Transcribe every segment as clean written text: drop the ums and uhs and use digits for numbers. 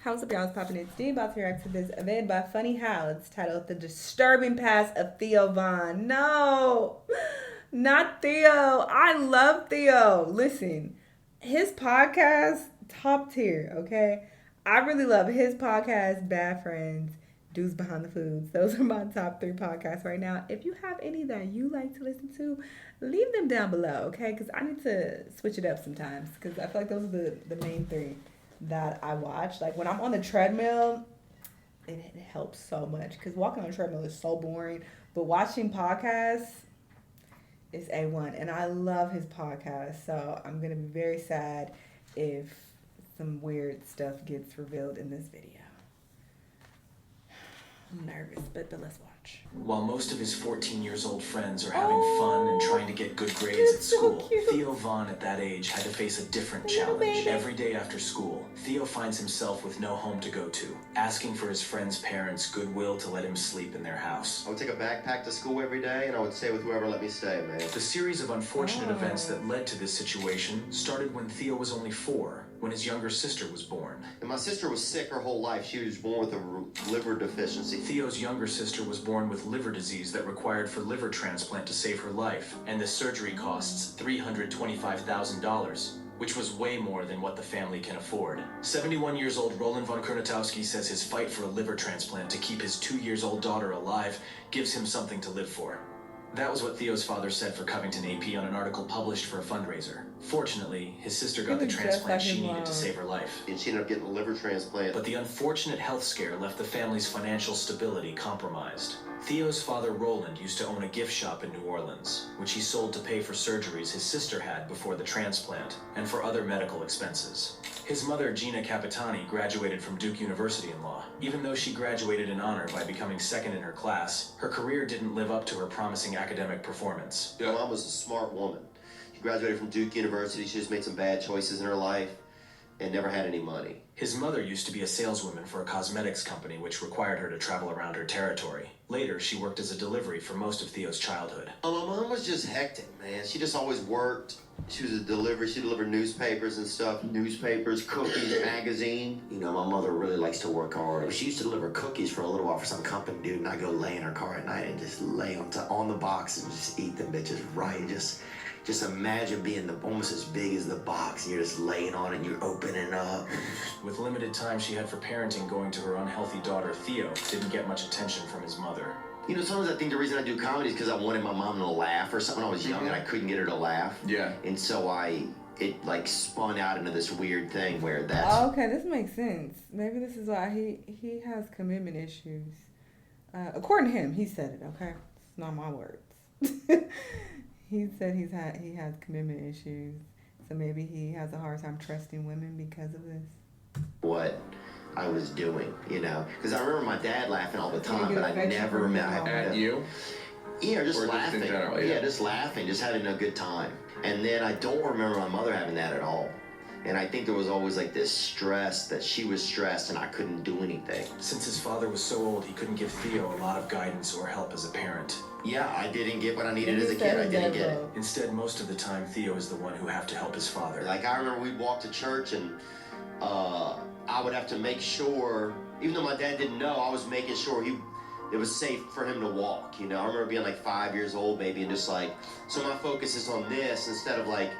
How's up, y'all? It's popping. It's D about to react to this event by Funny How. It's titled "The Disturbing Past of Theo Von." No, not Theo. I love Theo. Listen, his podcast top tier. Okay, I really love his podcast. Bad Friends, Dudes Behind the Foods. Those are my top three podcasts right now. If you have any that you like to listen to, leave them down below. Okay, because I need to switch it up sometimes. Because I feel like those are the main three that I watch. Like when I'm on the treadmill, it helps so much because walking on a treadmill is so boring. But watching podcasts is A1. And I love his podcast. So I'm going to be very sad if some weird stuff gets revealed in this video. I'm nervous, but let's watch. While most of his 14-years-old friends are having fun and trying to get good grades at school, Theo Von at that age had to face a different challenge. Every day after school, Theo finds himself with no home to go to, asking for his friends' parents' goodwill to let him sleep in their house. I would take a backpack to school every day, and I would stay with whoever let me stay, man. The series of unfortunate events that led to this situation started when Theo was only 4, when his younger sister was born. And my sister was sick her whole life. She was born with a liver deficiency. Theo's younger sister was born with liver disease that required for liver transplant to save her life, and the surgery costs $325,000, which was way more than what the family can afford. 71-years-old Roland von Kurnatowski says his fight for a liver transplant to keep his 2-year-old daughter alive gives him something to live for. That was what Theo's father said for Covington AP on an article published for a fundraiser. Fortunately, his sister got the transplant she needed to save her life. And she ended up getting a liver transplant. But the unfortunate health scare left the family's financial stability compromised. Theo's father, Roland, used to own a gift shop in New Orleans, which he sold to pay for surgeries his sister had before the transplant, and for other medical expenses. His mother, Gina Capitani, graduated from Duke University in law. Even though she graduated in honor by becoming second in her class, her career didn't live up to her promising academic performance. My mom was a smart woman. She graduated from Duke University. She just made some bad choices in her life and never had any money. His mother used to be a saleswoman for a cosmetics company which required her to travel around her territory. Later, she worked as a delivery for most of Theo's childhood. My mom was just hectic, man. She just always worked. She was a delivery. She delivered newspapers and stuff. Newspapers, cookies, magazine. You know, my mother really likes to work hard. She used to deliver cookies for a little while for some company dude, and I'd go lay in her car at night and just lay on the box and just eat them bitches right. Just imagine being almost as big as the box, and you're just laying on it and you're opening up. With limited time she had for parenting going to her unhealthy daughter, Theo didn't get much attention from his mother. You know, sometimes I think the reason I do comedy is because I wanted my mom to laugh or something when I was young and I couldn't get her to laugh. Yeah. And so it like spun out into this weird thing where that's... Oh, okay, this makes sense. Maybe this is why he has commitment issues. According to him, he said it, okay? It's not my words. He said he has commitment issues, so maybe he has a hard time trusting women because of this. What I was doing, you know, because I remember my dad laughing all the time, but I never met at you. Yeah, just or laughing. Just in general, yeah, just laughing, just having a good time. And then I don't remember my mother having that at all. And I think there was always like this stress that she was stressed and I couldn't do anything. Since his father was so old, he couldn't give Theo a lot of guidance or help as a parent. Yeah, I didn't get what I needed as a kid. I didn't get it. Instead, most of the time, Theo is the one who have to help his father. Like, I remember we'd walk to church and I would have to make sure, even though my dad didn't know, I was making sure it was safe for him to walk, you know. I remember being like 5 years old maybe and just like, so my focus is on this instead of like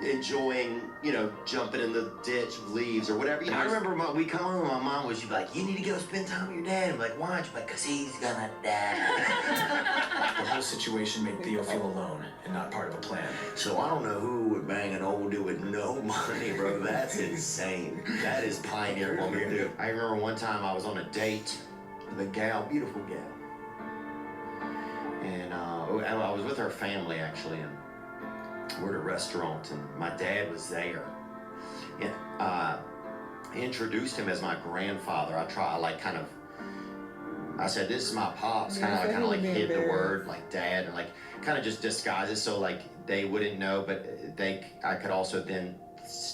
enjoying, you know, jumping in the ditch of leaves or whatever. You know, I remember we come home and my mom was like, you need to go spend time with your dad. I'm like, why? She's like, because he's gonna die. The whole situation made Theo feel alone and not part of a plan. So I don't know who would bang an old dude with no money, bro. That's insane. That is pioneer woman, dude. I remember one time I was on a date with a gal, beautiful gal. And I was with her family actually, and we're at a restaurant and my dad was there. And I introduced him as my grandfather. I said, this is my pops, kind of like hid the word like dad and like kind of just disguise it so like they wouldn't know, but I could also then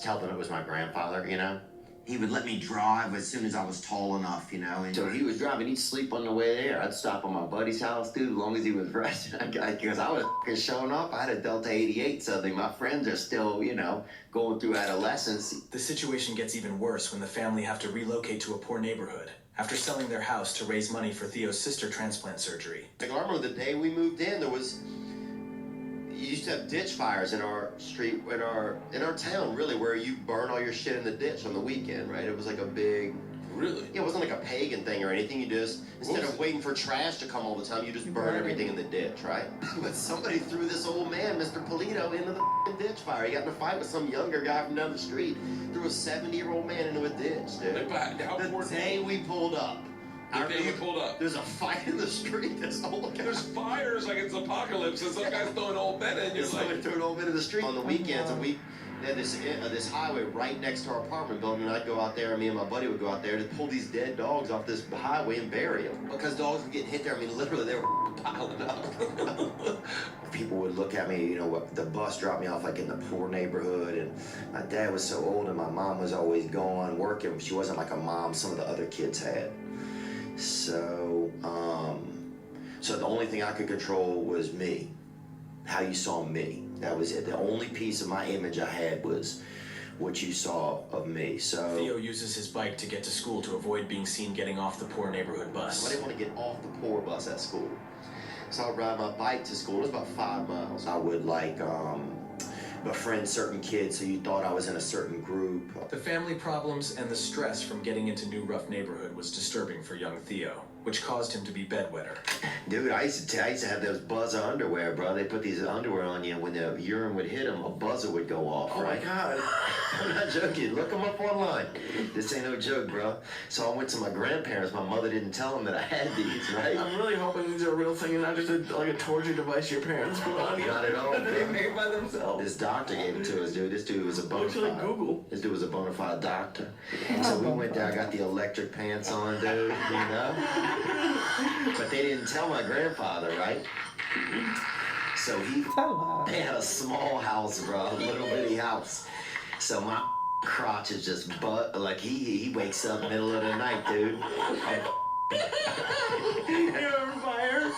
tell them it was my grandfather, you know? he would let me drive as soon as I was tall enough, you know. And so he was driving, he'd sleep on the way there. I'd stop on my buddy's house, dude, as long as he was resting. Because I was f***ing showing off. I had a Delta 88 something. My friends are still, you know, going through adolescence. The situation gets even worse when the family have to relocate to a poor neighborhood after selling their house to raise money for Theo's sister transplant surgery. Like, I remember the day we moved in, you used to have ditch fires in our street, in our town, really, where you burn all your shit in the ditch on the weekend, right? It was like a big... Really? Yeah, it wasn't like a pagan thing or anything. You just, instead of waiting for trash to come all the time, you just burn everything in the ditch, right? But somebody threw this old man, Mr. Polito, into the ditch fire. He got in a fight with some younger guy from down the street. Threw a 70-year-old man into a ditch, dude. The day we pulled up. There's a fight in the street. That's all. There's fires like it's apocalypse, and some guy's throwing old men in. You're Somebody like, threw an old man in the street on the weekends, and we had this highway right next to our apartment building, and I'd go out there, and me and my buddy would go out there to pull these dead dogs off this highway and bury them because dogs were getting hit there. I mean, literally, they were piling up. People would look at me, you know, the bus dropped me off like in the poor neighborhood, and my dad was so old, and my mom was always gone working. She wasn't like a mom some of the other kids had. So, so the only thing I could control was me, how you saw me. That was it. The only piece of my image I had was what you saw of me. So Theo uses his bike to get to school to avoid being seen getting off the poor neighborhood bus. I didn't want to get off the poor bus at school, so I'd ride my bike to school. It was about 5 miles. I would like befriend certain kids so you thought I was in a certain group. The family problems and the stress from getting into new rough neighborhood was disturbing for young Theo, which caused him to be bedwetter. Dude, I used to have those buzzer underwear, bro. They put these underwear on you, and when the urine would hit them, a buzzer would go off, Oh right? my God. I'm not joking. Look them up online. This ain't no joke, bro. So I went to my grandparents. My mother didn't tell them that I had these, right? I'm really hoping these are a real thing and not just like a torture device your parents put on you. Not at all, That they bro. made by themselves. This doctor gave it to us, dude. This dude was a bona Looks like fide. Google. This dude was a bona fide doctor. So we went there. I got the electric pants on, dude. You know. But they didn't tell my grandfather, right? So they had a small house, bro, a little bitty house. So my crotch is just like he wakes up middle of the night, dude. You're on fire.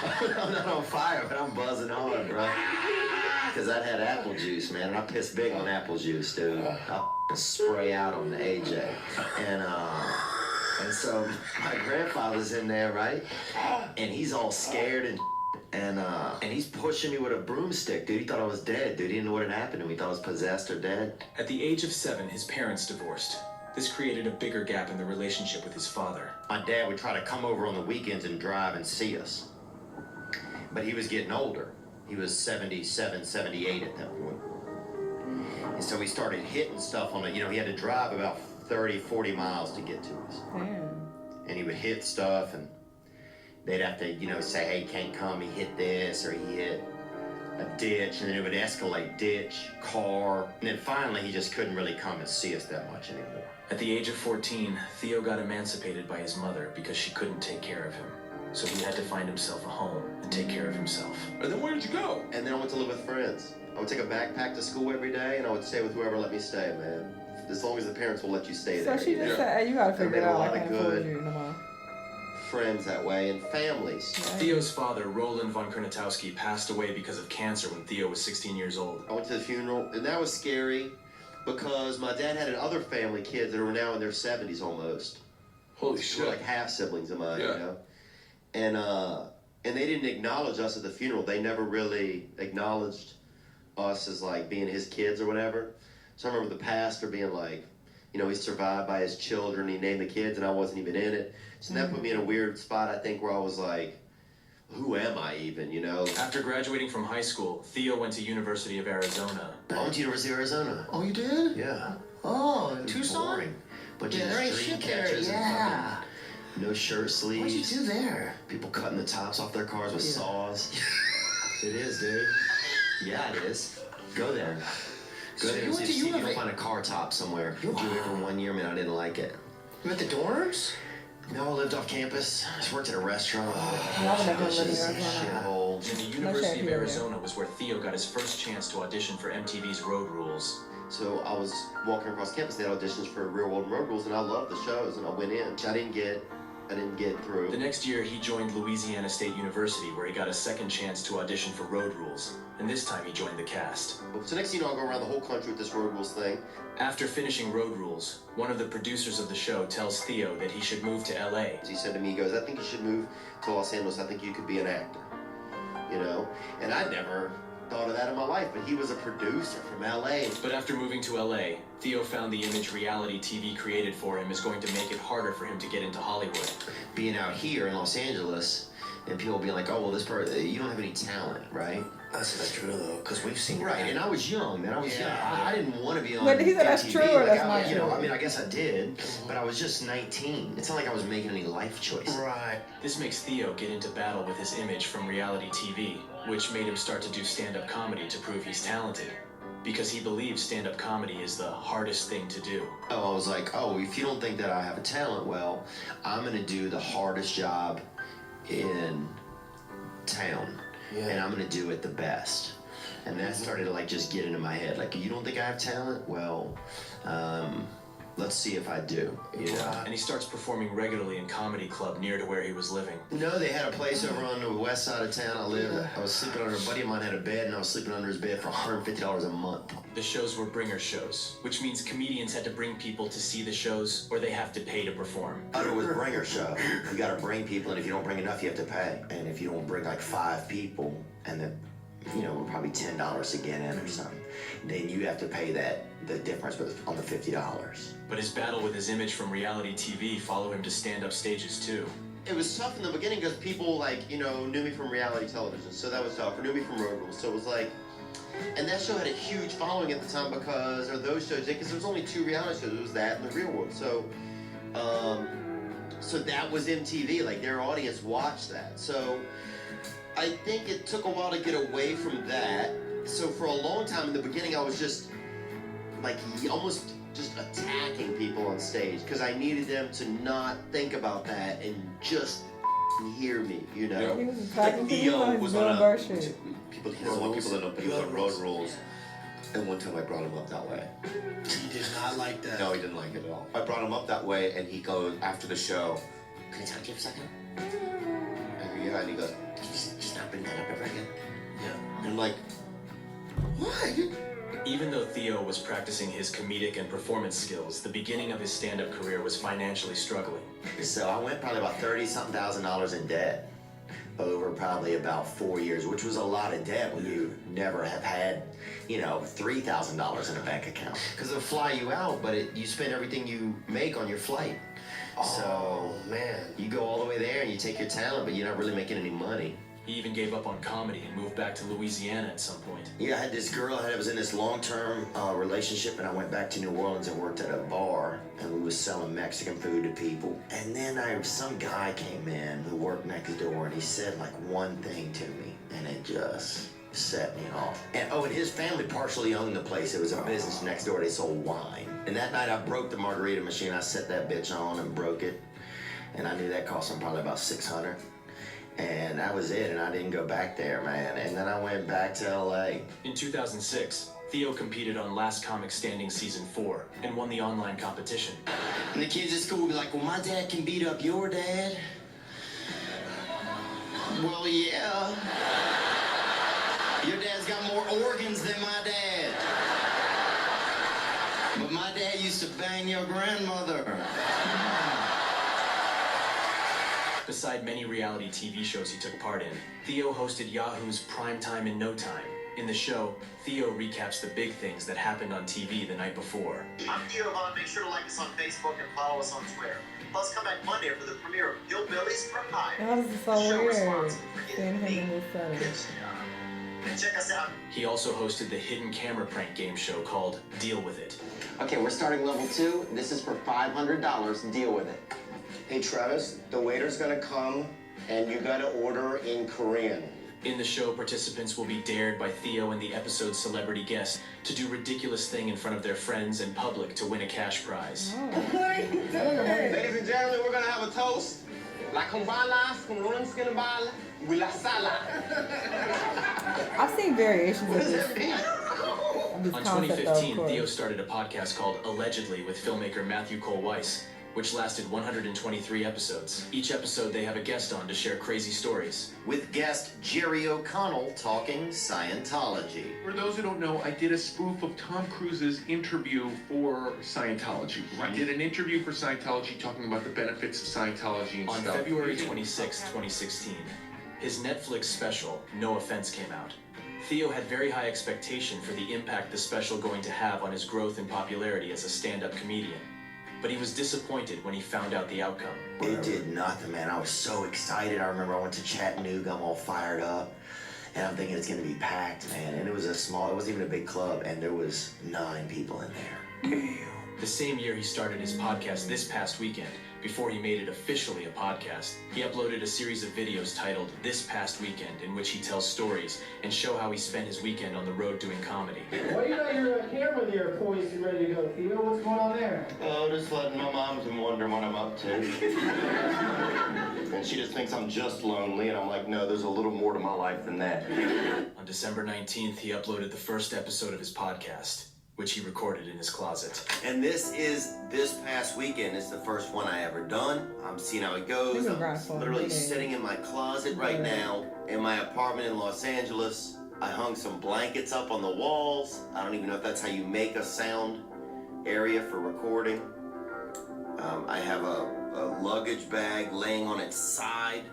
I'm not on fire, but I'm buzzing hard, bro. Because I had apple juice, man, and I piss big on apple juice, dude. I spray out on the AJ. And so my grandfather's in there, right? And he's all scared and he's pushing me with a broomstick, dude. He thought I was dead, dude. He didn't know what had happened to me. He thought I was possessed or dead. At the age of 7, his parents divorced. This created a bigger gap in the relationship with his father. My dad would try to come over on the weekends and drive and see us. But he was getting older. He was 77, 78 at that point. And so he started hitting stuff on it. You know, he had to drive about 30, 40 miles to get to us. And he would hit stuff, and they'd have to, you know, say, hey, can't come. He hit this, or he hit a ditch, and then it would escalate ditch, car. And then finally, he just couldn't really come and see us that much anymore. At the age of 14, Theo got emancipated by his mother because she couldn't take care of him. So he had to find himself a home and take care of himself. and then where did you go? And then I went to live with friends. I would take a backpack to school every day, and I would stay with whoever let me stay, man. As long as the parents will let you stay So there. she you just know? said, hey, you gotta figure made it a out. I lot of can't afford good. you no more. Friends that way, and families. Theo's father, Roland von Kernatowski, passed away because of cancer when Theo was 16 years old. I went to the funeral, and that was scary because my dad had other family kids that were now in their 70s almost. Holy They shit. were like half siblings of mine, Yeah. you know? And they didn't acknowledge us at the funeral. They never really acknowledged us as like being his kids or whatever. So I remember the pastor being like, you know, he's survived by his children, he named the kids, and I wasn't even in it. So that put me in a weird spot, I think, where I was like, who am I even, you know? After graduating from high school, Theo went to University of Arizona. I went to University of Arizona. Oh, you did? Yeah. Oh, in Tucson? Boring. Bunch Yeah, of there ain't dream shit there, catchers and yeah. fucking no shirt sleeves. What'd you do there? People cutting the tops off their cars with saws. It is, dude. Yeah, it is. Go there. Go there and see if you can find a car top somewhere. I drove there for 1 year, man. I didn't like it. You at the dorms? No, I lived off campus. I just worked at a restaurant. I would never live in Arizona. Shithole. And the University of Arizona was where Theo got his first chance to audition for MTV's Road Rules. So I was walking across campus, they had auditions for Real World Road Rules, and I loved the shows, and I went in. I didn't get through. The next year, he joined Louisiana State University, where he got a second chance to audition for Road Rules, and this time he joined the cast. So next thing you know, I'll go around the whole country with this Road Rules thing. After finishing Road Rules, one of the producers of the show tells Theo that he should move to LA. He said to me, he goes, I think you should move to Los Angeles. I think you could be an actor, you know? And I'd never thought of that in my life, but he was a producer from LA. But after moving to LA, Theo found the image reality TV created for him is going to make it harder for him to get into Hollywood. Being out here in Los Angeles, and people being like, oh, well, this person, you don't have any talent, right? That's not true though, because we've seen Right, and I was young, man. I was young. I didn't want to be on But he said that's MTV. true or that's I, not you know, true? I mean, I guess I did, but I was just 19. It's not like I was making any life choices. Right. This makes Theo get into battle with his image from reality TV, which made him start to do stand-up comedy to prove he's talented. Because he believes stand-up comedy is the hardest thing to do. Oh, I was like, oh, if you don't think that I have a talent, well, I'm going to do the hardest job in town, and I'm going to do it the best. And that started to like just get into my head. Like, you don't think I have talent? Well, let's see if I do, you know? And he starts performing regularly in comedy club near to where he was living. No, they had a place over on the west side of town I lived. I was sleeping under, a buddy of mine had a bed, and I was sleeping under his bed for $150 a month. The shows were bringer shows, which means comedians had to bring people to see the shows or they have to pay to perform. It was bringer show. You gotta bring people, and if you don't bring enough, you have to pay. And if you don't bring like 5 people, and then, you know, probably $10 to get in or something, then you have to pay the difference on the $50. But his battle with his image from reality TV followed him to stand-up stages too. It was tough in the beginning because people, like, you know, knew me from reality television, so that was tough. Or knew me from Road Rules, so it was like, and that show had a huge following at the time because, or those shows, because there was only 2 reality shows. It was that and The Real World. So, so that was MTV. Like, their audience watched that. So, I think it took a while to get away from that. So for a long time in the beginning, I was just like almost just attacking people on stage because I needed them to not think about that and just hear me, you know. He was attacking people Theo on his was Bill on Burr a shit. people. He doesn't want people to know, but he was on Road Rules. And one time I brought him up that way. He did not like that. No, he didn't like it at all. I brought him up that way, and he goes after the show. Can I talk to you for a second? Yeah, and he goes, just not bring that up ever again. Yeah. And I'm like, why? Even though Theo was practicing his comedic and performance skills, the beginning of his stand-up career was financially struggling. So I went probably about $30-something thousand in debt over probably about 4 years, which was a lot of debt when you never have had, you know, $3,000 in a bank account. Because it'll fly you out, but you spend everything you make on your flight. So, man, you go all the way there and you take your talent, but you're not really making any money. He even gave up on comedy and moved back to Louisiana at some point. Yeah, I had this girl I was in this long-term relationship, and I went back to New Orleans and worked at a bar, and we was selling Mexican food to people. And then some guy came in who worked next door, and he said like one thing to me, and it just set me off. And and his family partially owned the place. It was a business next door. They sold wine. And that night I broke the margarita machine. I set that bitch on and broke it, and I knew that cost him probably about $600. And that was it, and I didn't go back there, man. And then I went back to LA. In 2006, Theo competed on Last Comic Standing Season 4 and won the online competition. And the kids at school would be like, well, my dad can beat up your dad. Well, yeah. Your dad's got more organs than my dad. But my dad used to bang your grandmother. Beside many reality TV shows he took part in, Theo hosted Yahoo's Primetime in No Time. In the show, Theo recaps the big things that happened on TV the night before. I'm Theo Vaughn. Make sure to like us on Facebook and follow us on Twitter. Plus, come back Monday for the premiere of Hillbillies from High. That was so weird. Seeing him in this setting. And check us out. He also hosted the hidden camera prank game show called Deal With It. Okay, we're starting level 2. This is for $500. Deal with it. Hey Travis, the waiter's gonna come and you gotta order in Korean. In the show, participants will be dared by Theo and the episode's celebrity guest to do ridiculous thing in front of their friends and public to win a cash prize. Ladies and gentlemen, we're gonna have a toast. La kumbala, kumrun skinabala, wila sala. I've seen variations of this. this On concept, 2015, though, of Theo course. started a podcast called Allegedly with filmmaker Matthew Cole Weiss, which lasted 123 episodes. Each episode, they have a guest on to share crazy stories. With guest Jerry O'Connell talking Scientology. For those who don't know, I did a spoof of Tom Cruise's interview for Scientology. I did an interview for Scientology talking about the benefits of Scientology and On stuff. February 26, 2016, his Netflix special, No Offense, came out. Theo had very high expectation for the impact the special going to have on his growth and popularity as a stand-up comedian. But he was disappointed when he found out the outcome. It did nothing, man. I was so excited. I remember I went to Chattanooga. I'm all fired up. And I'm thinking it's going to be packed, man. And it wasn't even a big club. And there was 9 people in there. Damn. The same year he started his podcast this past weekend, before he made it officially a podcast, he uploaded a series of videos titled This Past Weekend, in which he tells stories and show how he spent his weekend on the road doing comedy. Why you got your camera there poised and ready to go, Theo? What's going on there? Oh, just letting my mom's and wondering what I'm up to. And she just thinks I'm just lonely, and I'm like, no, there's a little more to my life than that. On December 19th, he uploaded the first episode of his podcast, which he recorded in his closet. And this past weekend. It's the first one I ever done. I'm seeing how it goes. I'm literally sitting in my closet right now in my apartment in Los Angeles. I hung some blankets up on the walls. I don't even know if that's how you make a sound area for recording. I have a luggage bag laying on its side,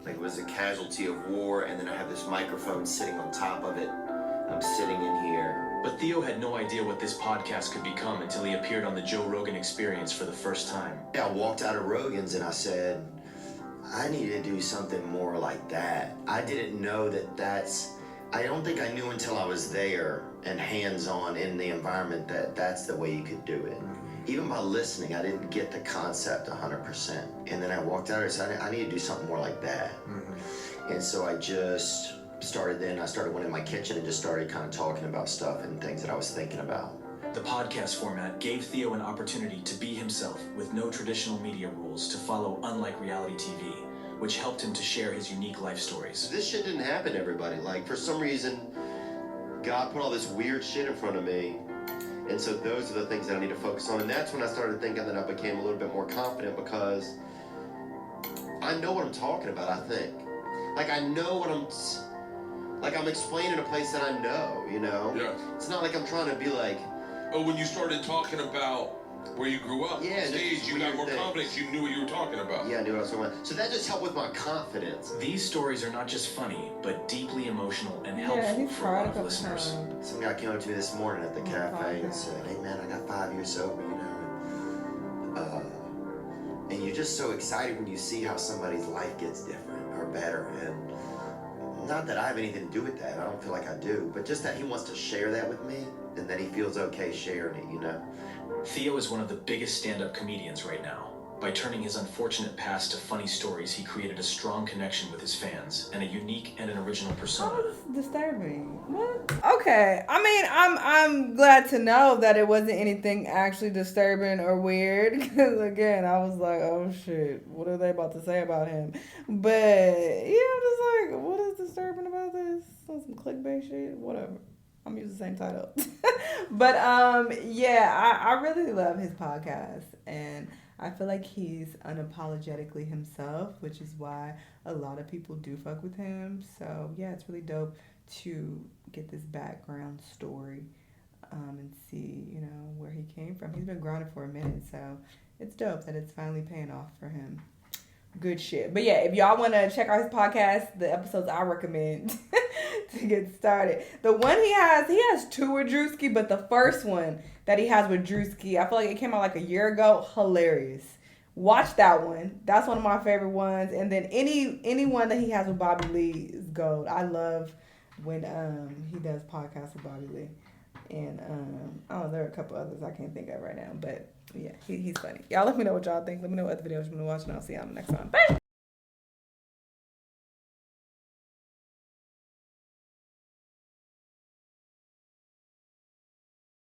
like it was a casualty of war, and then I have this microphone sitting on top of it. I'm sitting in here. But Theo had no idea what this podcast could become until he appeared on the Joe Rogan Experience for the first time. I walked out of Rogan's and I said, I need to do something more like that. I didn't know I don't think I knew until I was there and hands-on in the environment that that's the way you could do it. Even by listening, I didn't get the concept 100%. And then I walked out and said, I need to do something more like that. And so I just started went in my kitchen and just started kind of talking about stuff and things that I was thinking about. The podcast format gave Theo an opportunity to be himself with no traditional media rules to follow, unlike reality TV, which helped him to share his unique life stories. This shit didn't happen to everybody. Like, for some reason, God put all this weird shit in front of me. And so those are the things that I need to focus on. And that's when I started thinking that I became a little bit more confident, because I know what I'm talking about, I think. Like, I know what I'm explaining a place that I know, you know? Yeah. It's not like I'm trying to be like... Oh, when you started talking about where you grew up, yeah, on stage, you got more confidence. You knew what you were talking about. Yeah, I knew what I was talking about. So that just helped with my confidence. These stories are not just funny, but deeply emotional and helpful for a lot of listeners. Some guy came up to me this morning at the cafe and said, hey man, I got 5 years sober, you know. And you're just so excited when you see how somebody's life gets different or better. And not that I have anything to do with that, I don't feel like I do, but just that he wants to share that with me and that he feels okay sharing it, you know. Theo is one of the biggest stand-up comedians right now. By turning his unfortunate past to funny stories, he created a strong connection with his fans and a unique and an original persona. Oh, that's disturbing. What? Okay. I mean, I'm glad to know that it wasn't anything actually disturbing or weird. Because again, I was like, oh shit, what are they about to say about him? But yeah, I'm just like, what is disturbing about this? Some clickbait shit, whatever. I'm using the same title. But yeah, I really love his podcast, and I feel like he's unapologetically himself, which is why a lot of people do fuck with him. So yeah, it's really dope to get this background story and see, you know, where he came from. He's been grinding for a minute, so it's dope that it's finally paying off for him. Good shit. But yeah, if y'all want to check out his podcast, the episodes I recommend to get started. The one he has 2 with Drewski, but the first one that he has with Drewski, I feel like it came out like a year ago. Hilarious. Watch that one. That's one of my favorite ones. And then any one that he has with Bobby Lee is gold. I love when he does podcasts with Bobby Lee. And there are a couple others I can't think of right now, but yeah, he's funny. Y'all let me know what y'all think. Let me know what other videos you want to watch, and I'll see y'all on the next one. Bye!